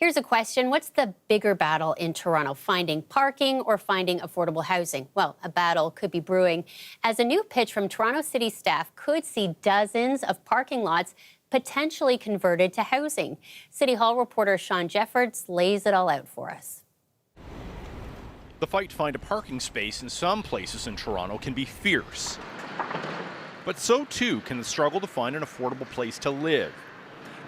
Here's a question. What's the bigger battle in Toronto, finding parking or finding affordable housing? Well, a battle could be brewing, as a new pitch from Toronto City staff could see dozens of parking lots potentially converted to housing. City Hall reporter Shawn Jeffords lays it all out for us. The fight to find a parking space in some places in Toronto can be fierce. But so too can the struggle to find an affordable place to live.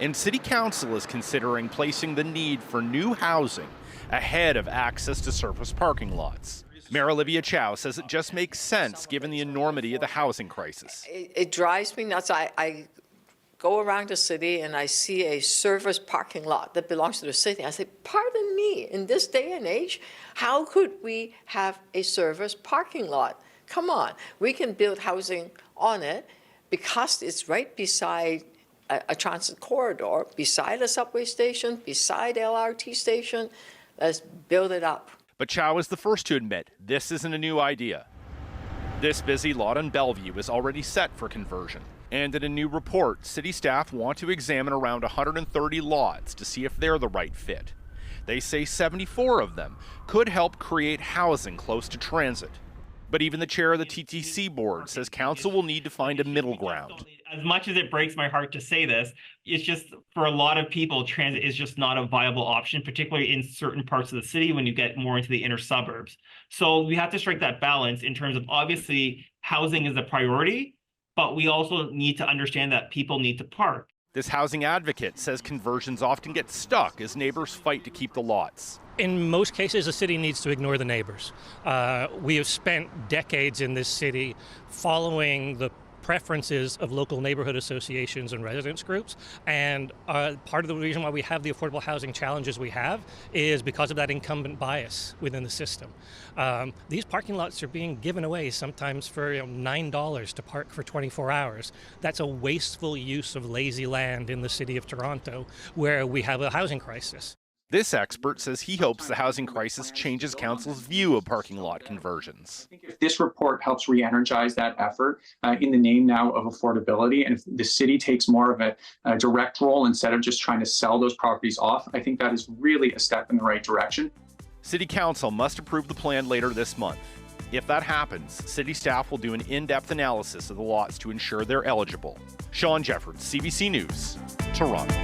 And City Council is considering placing the need for new housing ahead of access to surface parking lots. Mayor Olivia Chow says it just makes sense given the enormity of the housing crisis. It drives me nuts. I go around the city and I see a surface parking lot that belongs to the city. I say, pardon me, in this day and age, how could we have a surface parking lot? Come on, we can build housing on it because it's right beside a transit corridor, beside a subway station, beside LRT station. Let's build it up. But Chow is the first to admit this isn't a new idea. This busy lot on Bellevue is already set for conversion. And in a new report, city staff want to examine around 130 lots to see if they're the right fit. They say 74 of them could help create housing close to transit. But even the chair of the TTC board says council will need to find a middle ground. As much as it breaks my heart to say this, it's just for a lot of people, transit is just not a viable option, particularly in certain parts of the city when you get more into the inner suburbs. So we have to strike that balance in terms of, obviously, housing is a priority, but we also need to understand that people need to park. This housing advocate says conversions often get stuck as neighbors fight to keep the lots. In most cases, the city needs to ignore the neighbors. We have spent decades in this city following the preferences of local neighborhood associations and residents groups. And part of the reason why we have the affordable housing challenges we have is because of that incumbent bias within the system. These parking lots are being given away sometimes for $9 to park for 24 hours. That's a wasteful use of lazy land in the city of Toronto, where we have a housing crisis. This expert says he hopes the housing crisis changes council's view of parking lot conversions. I think if this report helps re-energize that effort in the name now of affordability, and if the city takes more of a direct role instead of just trying to sell those properties off, I think that is really a step in the right direction. City Council must approve the plan later this month. If that happens, city staff will do an in-depth analysis of the lots to ensure they're eligible. Shawn Jeffords, CBC News, Toronto.